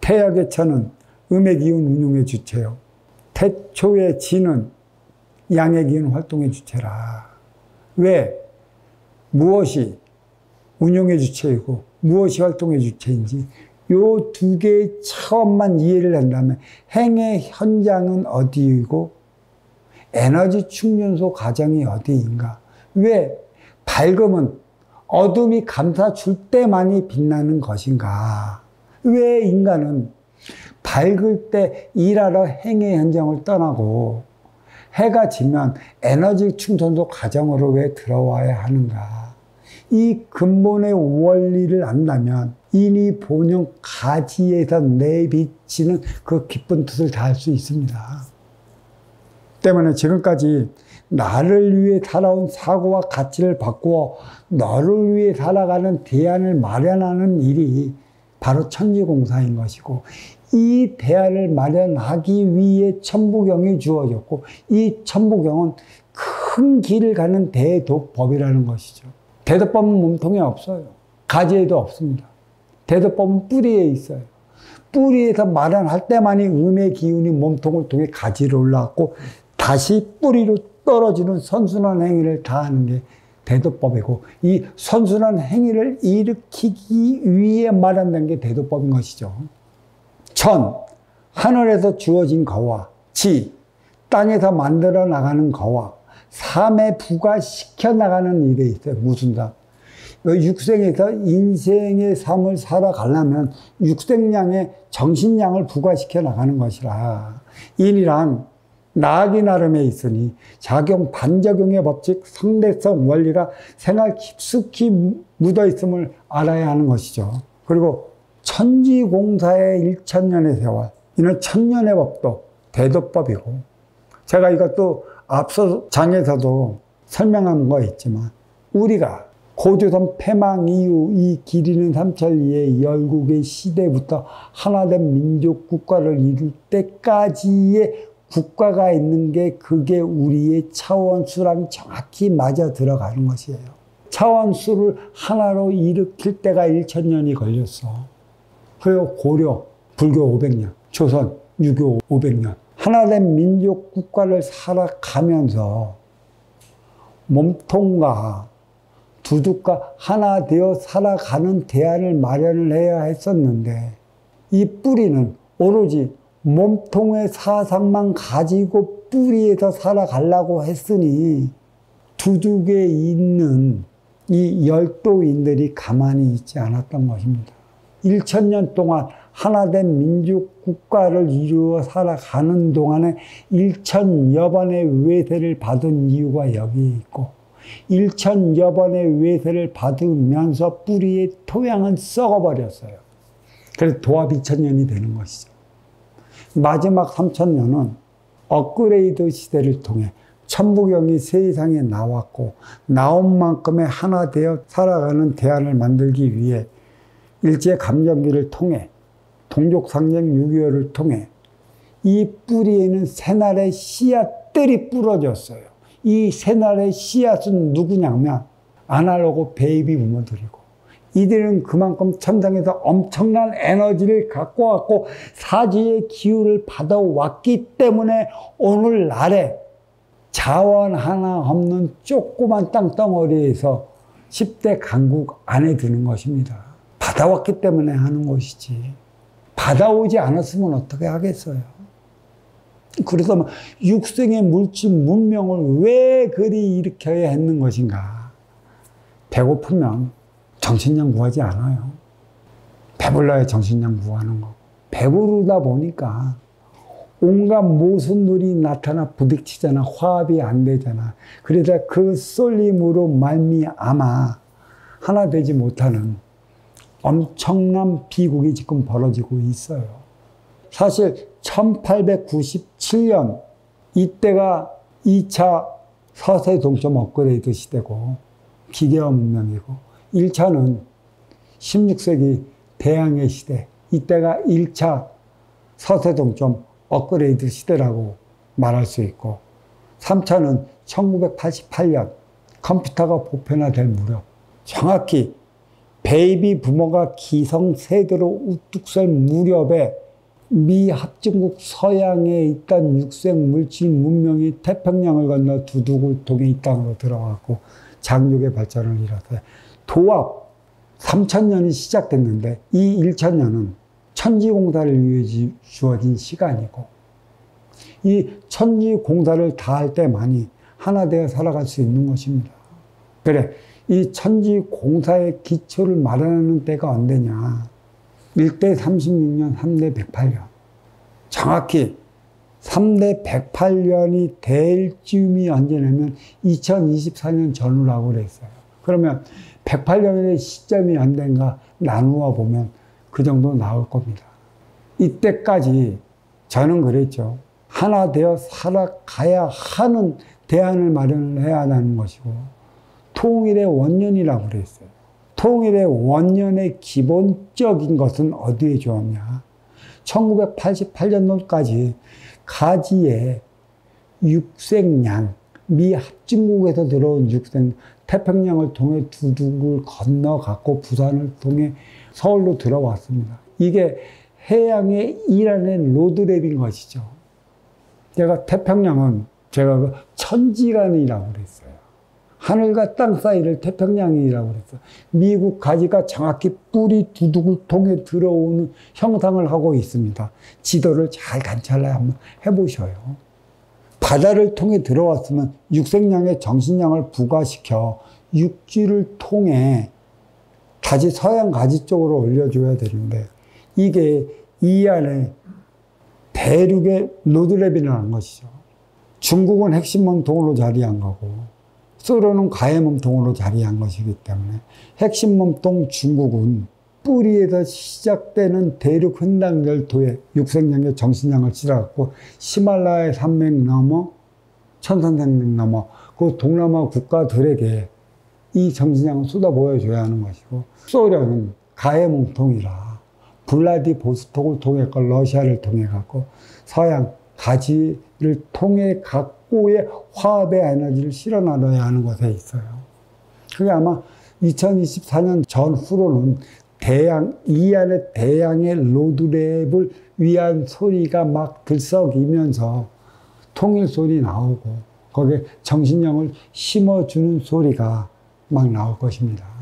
태역의 천은 음의 기운 운용의 주체요. 태초의 진은 양의 기운 활동의 주체라. 왜? 무엇이 운용의 주체이고 무엇이 활동의 주체인지 요 두 개의 차원만 이해를 한다면 행의 현장은 어디이고 에너지 충전소 과정이 어디인가. 왜 밝음은 어둠이 감싸줄 때만이 빛나는 것인가. 왜 인간은 밝을 때 일하러 행의 현장을 떠나고 해가 지면 에너지 충전소 과정으로 왜 들어와야 하는가. 이 근본의 원리를 안다면 인이 본영 가지에서 내비치는 그 기쁜 뜻을 다할 수 있습니다. 때문에 지금까지 나를 위해 살아온 사고와 가치를 바꾸어 너를 위해 살아가는 대안을 마련하는 일이 바로 천지공사인 것이고, 이 대안을 마련하기 위해 천부경이 주어졌고, 이 천부경은 큰 길을 가는 대도법이라는 것이죠. 대도법은 몸통에 없어요. 가지에도 없습니다. 대도법은 뿌리에 있어요. 뿌리에서 마련할 때만이 음의 기운이 몸통을 통해 가지로 올라왔고 다시 뿌리로 떨어지는 선순환 행위를 다하는 게 대도법이고, 이 선순환 행위를 일으키기 위해 마련된 게 대도법인 것이죠. 천, 하늘에서 주어진 거와 지, 땅에서 만들어 나가는 거와 삶에 부과시켜 나가는 일에 있어요. 무슨 삶? 육생에서 인생의 삶을 살아가려면 육생량의 정신량을 부과시켜 나가는 것이라. 인이란 나하기 나름에 있으니 작용 반작용의 법칙, 상대성 원리가 생활 깊숙이 묻어 있음을 알아야 하는 것이죠. 그리고 천지공사의 1000년의 세월, 이는 천년의 법도 대도법이고, 제가 이것도 앞서 장에서도 설명한 거 있지만, 우리가 고조선 폐망 이후 이 길이는 삼천리의 열국의 시대부터 하나된 민족 국가를 이룰 때까지의 국가가 있는 게, 그게 우리의 차원수랑 정확히 맞아 들어가는 것이에요. 차원수를 하나로 일으킬 때가 1000년이 걸렸어. 그리고 고려, 불교 500년, 조선, 유교 500년. 하나된 민족 국가를 살아가면서 몸통과 두둑과 하나 되어 살아가는 대안을 마련을 해야 했었는데, 이 뿌리는 오로지 몸통의 사상만 가지고 뿌리에서 살아가려고 했으니 두둑에 있는 이 열도인들이 가만히 있지 않았던 것입니다. 1000년 동안 하나된 민족 국가를 이루어 살아가는 동안에 1000여 번의 외세를 받은 이유가 여기에 있고, 1000여 번의 외세를 받으면서 뿌리의 토양은 썩어버렸어요. 그래서 도합 2000년이 되는 것이죠. 마지막 3000년은 업그레이드 시대를 통해 천부경이 세상에 나왔고, 나온 만큼의 하나 되어 살아가는 대안을 만들기 위해 일제감정기를 통해 동족상쟁 6.25를 통해 이 뿌리에는 새날의 씨앗들이 뿌려졌어요. 이 새날의 씨앗은 누구냐면 아날로그 베이비 부모들이고, 이들은 그만큼 천상에서 엄청난 에너지를 갖고 왔고 사지의 기운을 받아왔기 때문에 오늘날에 자원 하나 없는 조그만 땅덩어리에서 10대 강국 안에 드는 것입니다. 받아왔기 때문에 하는 것이지, 받아오지 않았으면 어떻게 하겠어요. 그래서 육생의 물질 문명을 왜 그리 일으켜야 했는 것인가. 배고프면 정신력 구하지 않아요. 배불러야 정신력 구하는 거. 배부르다 보니까 온갖 모순들이 나타나 부딪히잖아. 화합이 안 되잖아. 그래서 그 쏠림으로 말미암아 하나 되지 못하는 엄청난 비극이 지금 벌어지고 있어요. 사실 1897년 이때가 2차 서세 동점 업그레이드 시대고 기계화 문명이고, 1차는 16세기 대항해 시대, 이때가 1차 서세 동점 업그레이드 시대라고 말할 수 있고, 3차는 1988년 컴퓨터가 보편화될 무렵, 정확히 베이비 부모가 기성세대로 우뚝 설 무렵에 미 합중국 서양에 있던 육생 물질 문명이 태평양을 건너 두둑을 통해 이 땅으로 들어왔고 장족의 발전을 이뤄서 도합 3000년이 시작됐는데 이 1000년은 천지공사를 위해 주어진 시간이고 이 천지공사를 다 할 때만이 하나 되어 살아갈 수 있는 것입니다. 그래, 이 천지공사의 기초를 마련하는 때가 언제냐? 1대 36년, 3대 108년. 정확히 3대 108년이 될 즈음이 언제냐면 2024년 전후라고 그랬어요. 그러면 108년의 시점이 언젠가 나누어 보면 그 정도 나올 겁니다. 이때까지 저는 그랬죠. 하나 되어 살아가야 하는 대안을 마련을 해야 하는 것이고 통일의 원년이라고 그랬어요. 통일의 원년의 기본적인 것은 어디에 주었냐? 1988년도까지 가지의 육생양, 미 합중국에서 들어온 육생, 태평양을 통해 두둑을 건너갔고 부산을 통해 서울로 들어왔습니다. 이게 해양의 일환의 로드랩인 것이죠. 태평양은 제가 천지란이라고 그랬어요. 하늘과 땅 사이를 태평양이라고 그랬어요. 미국 가지가 정확히 뿌리 두둑을 통해 들어오는 형상을 하고 있습니다. 지도를 잘 관찰해 한번 해보셔요. 바다를 통해 들어왔으면 육생양의 정신량을 부과시켜 육지를 통해 다시 서양 가지 쪽으로 올려줘야 되는데 이게 이 안에 대륙의 로드랩이라는 것이죠. 중국은 핵심몸통으로 자리한 거고 소련은 가해몸통으로 자리한 것이기 때문에 핵심몸통 중국은 뿌리에서 시작되는 대륙 흔당열도에 육생양의 정신량을 실어갖고 히말라야 산맥 넘어 천산산맥 넘어 그 동남아 국가들에게 이 정신량을 쏟아 보여줘야 하는 것이고 소련은 가해몸통이라 블라디보스톡을 통해 러시아를 통해 갖고 서양 가지를 통해 갖고의 화합의 에너지를 실어 나눠야 하는 것에 있어요. 그게 아마 2024년 전후로는 이 안에 대양의 로드랩을 위한 소리가 막 들썩이면서 통일 소리 나오고 거기에 정신력을 심어주는 소리가 막 나올 것입니다.